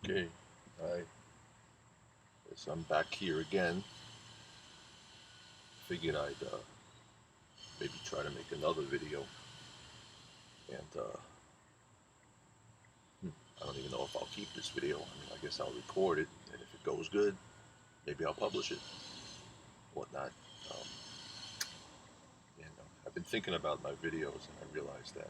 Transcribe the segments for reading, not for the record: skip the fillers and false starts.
Okay, I guess I'm back here again. Figured I'd maybe try to make another video, and I don't even know if I'll keep this video. I mean, I guess I'll record it, and if it goes good, maybe I'll publish it, whatnot. Um, I've been thinking about my videos, and I realized that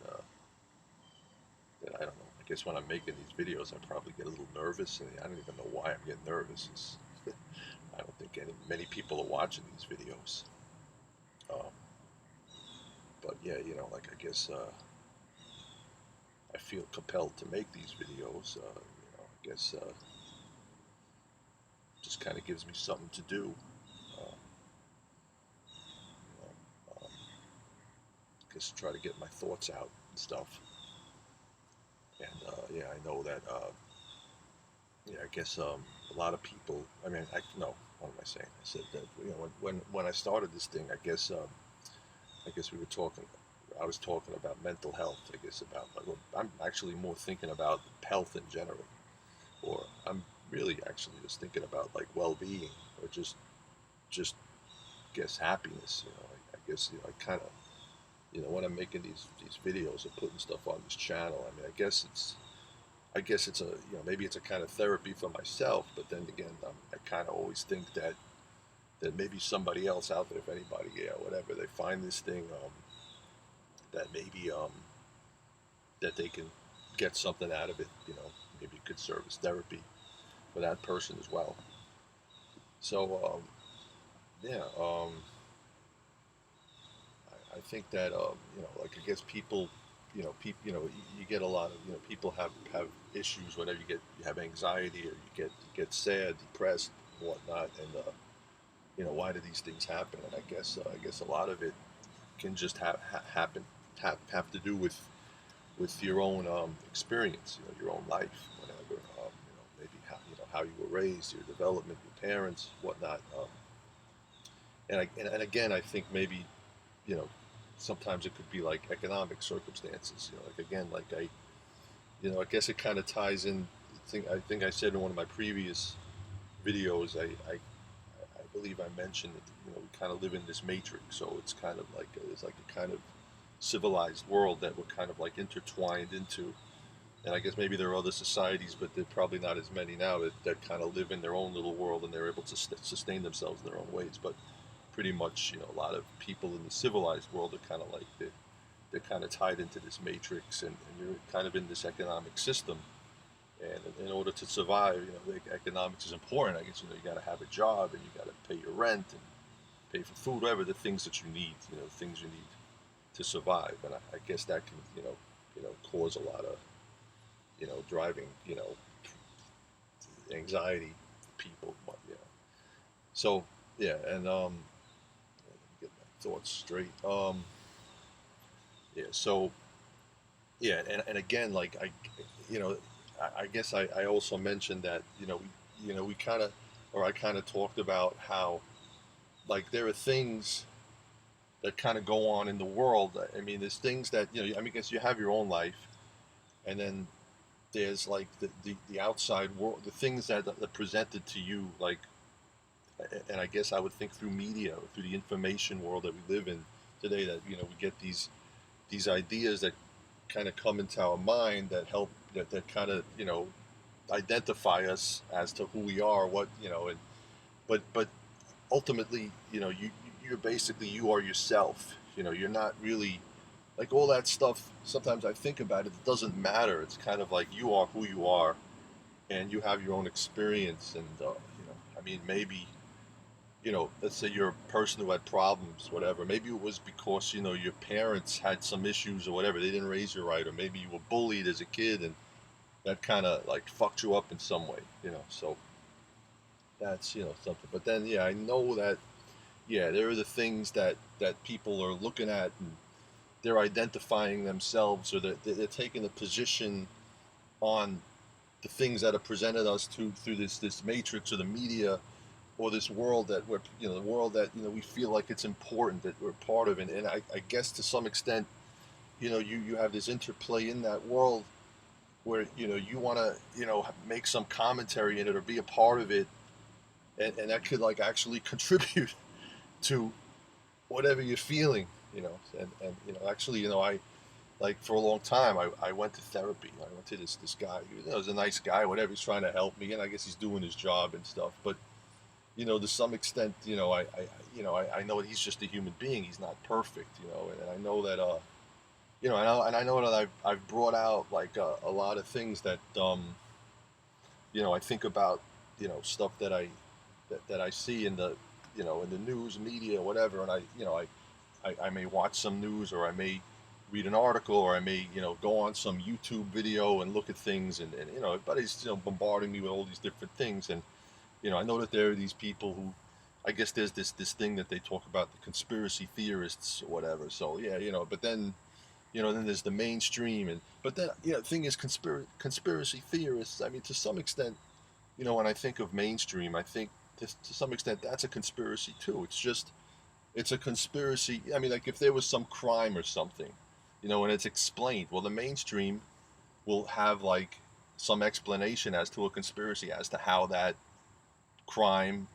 I don't know. I guess when I'm making these videos, I probably get a little nervous, and I don't even know why I'm getting nervous. I don't think many people are watching these videos. Um, but yeah, like I guess. I feel compelled to make these videos. I guess just kind of gives me something to do. Uh, just try to get my thoughts out and stuff. And yeah, I know that. Yeah, I guess a lot of people. I mean, no. What am I saying? I said that when I started this thing, I guess we were talking. I was talking about mental health. I guess about. I'm actually more thinking about health in general, or I'm really actually just thinking about like well-being, or just guess happiness. I guess I kind of when I'm making these videos or putting stuff on this channel. I mean, I guess it's a maybe it's a kind of therapy for myself, but then again, I kind of always think that maybe somebody else out there, if anybody, whatever, they find this thing that maybe that they can get something out of it. Maybe it could serve as therapy for that person as well. So yeah, I think that like I guess people, you get a lot of people have issues whenever you have anxiety or you get sad, depressed, and whatnot, and why do these things happen? And I guess a lot of it can just happen have to do with your own experience, your own life, whatever, maybe how you were raised, your development, your parents, whatnot, and again, I think maybe you know sometimes it could be like economic circumstances, like again, like I guess it kind of ties in. I think I said in one of my previous videos, I believe I mentioned that we kind of live in this matrix, so it's kind of like it's like a kind of civilized world that we're kind of like intertwined into. And I guess maybe there are other societies, but they're probably not as many now that kind of live in their own little world and they're able to sustain themselves in their own ways. But pretty much, a lot of people in the civilized world are kind of like they're kind of tied into this matrix, and you're kind of in this economic system. And in order to survive, the economics is important. I guess you got to have a job and you got to pay your rent and pay for food, whatever the things that you need, things you need to survive. And I guess that can, cause a lot of, driving, anxiety for people. But so yeah, and get my thoughts straight. Yeah, so yeah, and again, like you know, I guess I also mentioned that we kind of, or I kind of talked about how like there are things that kind of go on in the world. I mean, there's things that I mean, I guess you have your own life, and then there's like the outside world, the things that are presented to you, like, and I guess I would think through media, through the information world that we live in today, that we get these ideas that kind of come into our mind that help that kind of identify us as to who we are, what and but ultimately you're basically you are yourself. You're not really like all that stuff. Sometimes I think about it, it doesn't matter. It's kind of like you are who you are, and you have your own experience. And I mean, maybe let's say you're a person who had problems, whatever. Maybe it was because your parents had some issues or whatever. They didn't raise you right, or maybe you were bullied as a kid, and that kind of like fucked you up in some way. So that's something. But then yeah, I know that yeah, there are the things that people are looking at, and they're identifying themselves, or they're taking a position on the things that are presented us through this matrix or the media, or this world that we're the world that we feel like it's important that we're part of. And I guess to some extent you have this interplay in that world where you want to make some commentary in it or be a part of it, and that could like actually contribute to whatever you're feeling, and actually, I like for a long time I went to therapy. I went to this guy. He was a nice guy, whatever. He's trying to help me, and I guess he's doing his job and stuff. But to some extent, I know that he's just a human being. He's not perfect, and I know that and I know that I've brought out like a lot of things that I think about, stuff that I see in the in the news media, whatever, and I may watch some news, or I may read an article, or I may go on some YouTube video and look at things, and everybody's bombarding me with all these different things, and I know that there are these people who, I guess there's this thing that they talk about, the conspiracy theorists or whatever. So yeah, but then then there's the mainstream, and but then the thing is, conspiracy theorists. I mean, to some extent, when I think of mainstream, I think to some extent that's a conspiracy too. It's a conspiracy. I mean, like if there was some crime or something, and it's explained. Well, the mainstream will have like some explanation as to a conspiracy as to how that crime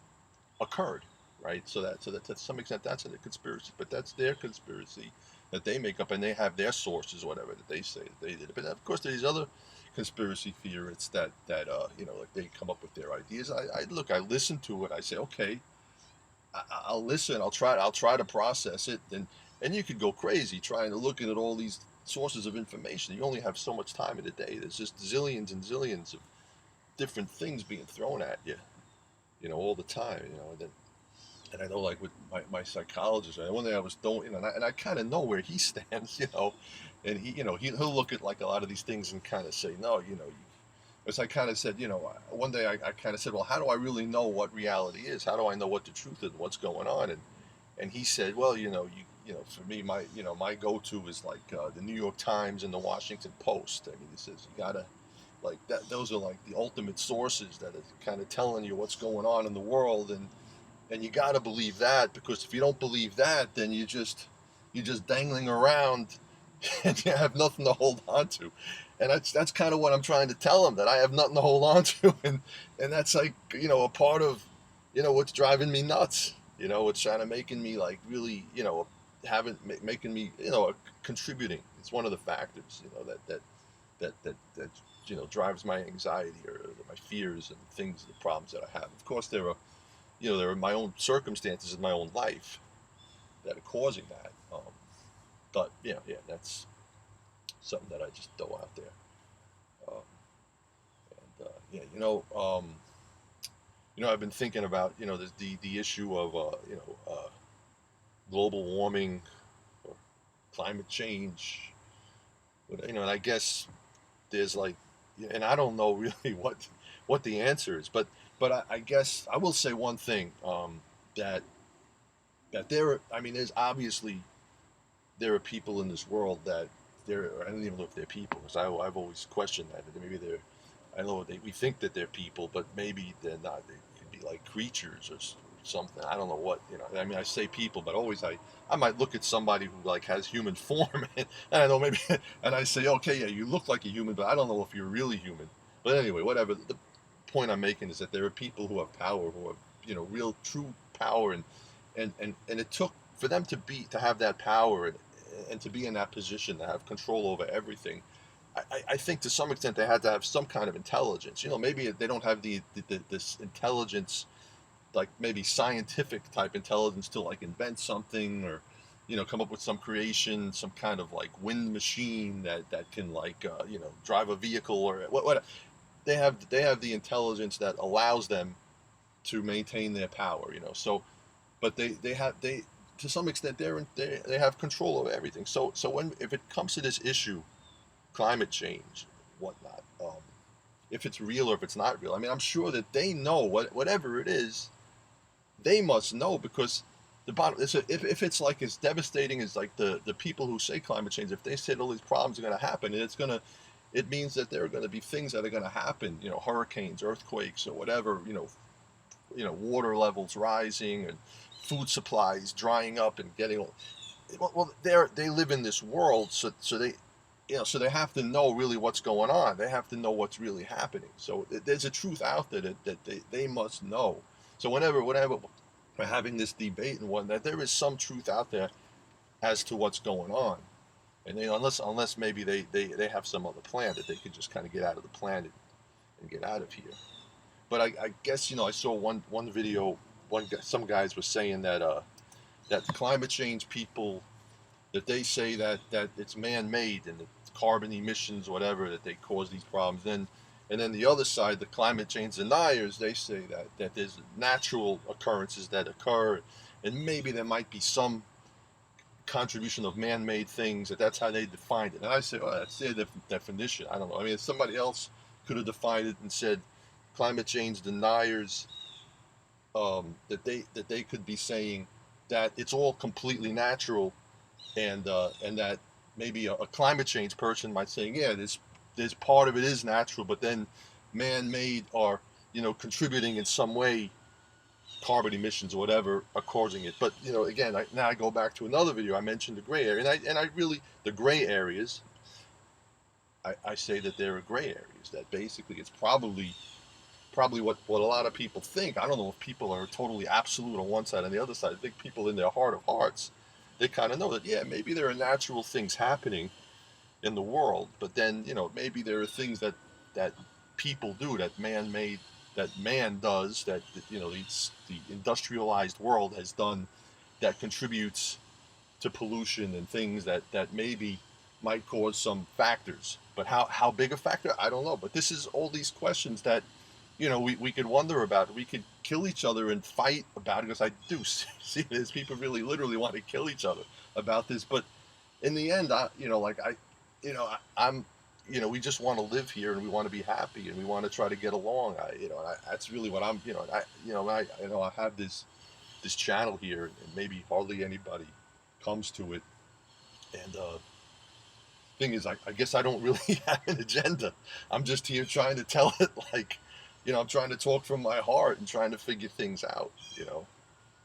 occurred, right? So that to some extent that's a conspiracy, but that's their conspiracy that they make up, and they have their sources, whatever, that they say that they did it. But of course, there's other conspiracy theorists that like they come up with their ideas. I listen to it. I say, okay, I'll listen. I'll try to process it, and you could go crazy trying to look at all these sources of information. You only have so much time in a day. There's just zillions and zillions of different things being thrown at you, all the time, and I know, like with my psychologist, right, one day I was doing, and I kind of know where he stands, and he'll look at like a lot of these things and kind of say, no, as I kind of said, one day I kind of said, well, how do I really know what reality is? How do I know what the truth is, what's going on? And he said, well, for me, my go-to is like the New York Times and the Washington Post. I mean, he says you gotta like that. Those are like the ultimate sources that are kind of telling you what's going on in the world, and you got to believe that, because if you don't believe that, then you're just dangling around and you have nothing to hold on to. And that's kind of what I'm trying to tell him, that I have nothing to hold on to, and that's like a part of what's driving me nuts. It's kind of making me like really having making me contributing. It's one of the factors that drives my anxiety, or my fears and things, the problems that I have. Of course, there are my own circumstances in my own life that are causing that. But yeah, that's something that I just throw out there. Um, and yeah, I've been thinking about the issue of global warming or climate change. And I guess there's like, and I don't know really what the answer is, but I guess I will say one thing, that I mean, there's obviously there are people in this world that I don't even know if they're people, because I've always questioned that maybe they're, I know we think that they're people, but maybe they're not. They could be like creatures or something. I don't know what. I mean, I say people, but always I might look at somebody who like has human form, and I know maybe, and I say, okay, yeah, you look like a human, but I don't know if you're really human. But anyway, whatever. The point I'm making is that there are people who have power, who have real true power, and it took for them to have that power, and to be in that position, to have control over everything. I think to some extent they had to have some kind of intelligence. Maybe they don't have this intelligence, like maybe scientific type intelligence, to like invent something, or come up with some creation, some kind of like wind machine that can like drive a vehicle, or what. They have the intelligence that allows them to maintain their power. So, but they to some extent they have control over everything. So if it comes to this issue, climate change, whatnot, if it's real or if it's not real, I mean, I'm sure that they know whatever it is, they must know, because the bottom is, if it's like as devastating as like the people who say climate change, if they said all these problems are going to happen, and it means that there are going to be things that are going to happen, hurricanes, earthquakes, or whatever, water levels rising, and food supplies drying up and getting. Well, they live in this world, so so they have to know really what's going on. They have to know what's really happening. So there's a truth out there that they must know. So whenever we're having this debate and whatnot, there is some truth out there as to what's going on. And unless maybe they have some other plan that they could just kind of get out of the planet and get out of here. But I guess I saw one video. Some guys were saying that the climate change people, that they say that it's man-made and the carbon emissions, whatever, that they cause these problems. And then the other side, the climate change deniers, they say that there's natural occurrences that occur, and maybe there might be some contribution of man-made things. That's how they defined it. And I say, oh, that's their definition. I don't know. I mean, if somebody else could have defined it and said climate change deniers, that they could be saying that it's all completely natural, and that maybe a climate change person might say, yeah, there's part of it is natural, but then man-made are contributing in some way, carbon emissions or whatever are causing it. But again, now I go back to another video. I mentioned the gray area, and I really, the gray areas, I say that there are gray areas, that basically it's probably what a lot of people think. I don't know if people are totally absolute on one side and the other side. I think people in their heart of hearts, they kind of know that, yeah, maybe there are natural things happening in the world, but then maybe there are things that people do, that man-made, that man does, that the industrialized world has done, that contributes to pollution and things that maybe might cause some factors. But how big a factor, I don't know. But this is all these questions that we could wonder about. We could kill each other and fight about it, because I do see this. People really literally want to kill each other about this. But in the end, I'm we just want to live here, and we want to be happy, and we want to try to get along. That's really what I'm, I have this channel here, and maybe hardly anybody comes to it. And thing is, I guess I don't really have an agenda. I'm just here trying to tell it, like, I'm trying to talk from my heart and trying to figure things out,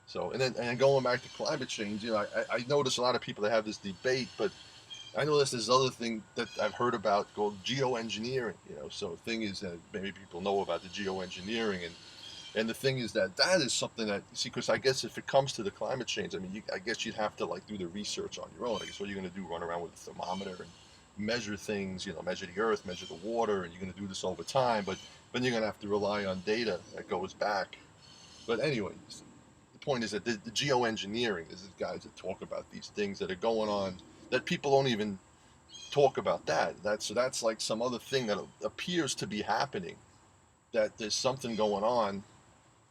So, and then going back to climate change, I notice a lot of people that have this debate, but I know there's this other thing that I've heard about called geoengineering, So the thing is that maybe people know about the geoengineering, and the thing is that is something that, see, because I guess if it comes to the climate change, I mean, I guess you'd have to do the research on your own. I guess what you're going to do, run around with a thermometer and measure things, measure the earth, measure the water, and you're going to do this over time, but then you're going to have to rely on data that goes back. But anyways, the point is that the geoengineering, there's guys that talk about these things that are going on that people don't even talk about. That's like some other thing that appears to be happening, that there's something going on,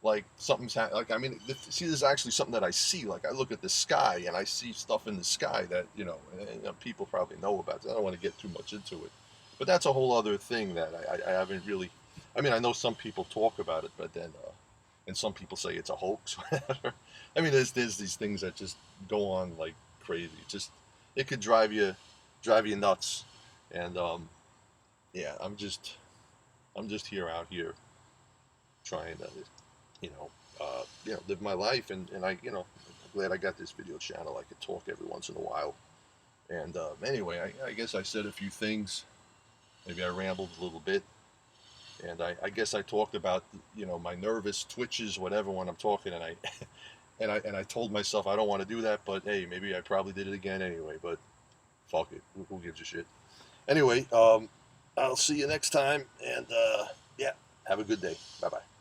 like something's like, I mean, see, there's actually something that I see. Like, I look at the sky and I see stuff in the sky that and people probably know about. I don't want to get too much into it, but that's a whole other thing that I haven't really. I mean, I know some people talk about it, but then and some people say it's a hoax. Whatever. I mean, there's these things that just go on like crazy. It could drive you nuts, and yeah, I'm just out here trying to live my life, and I I'm glad I got this video channel. I could talk every once in a while, and anyway, I guess I said a few things. Maybe I rambled a little bit, and I guess I talked about my nervous twitches, whatever, when I'm talking, and I and I told myself I don't want to do that, but hey, maybe I probably did it again anyway. But fuck it, who gives a shit? Anyway, I'll see you next time, and yeah, have a good day. Bye bye.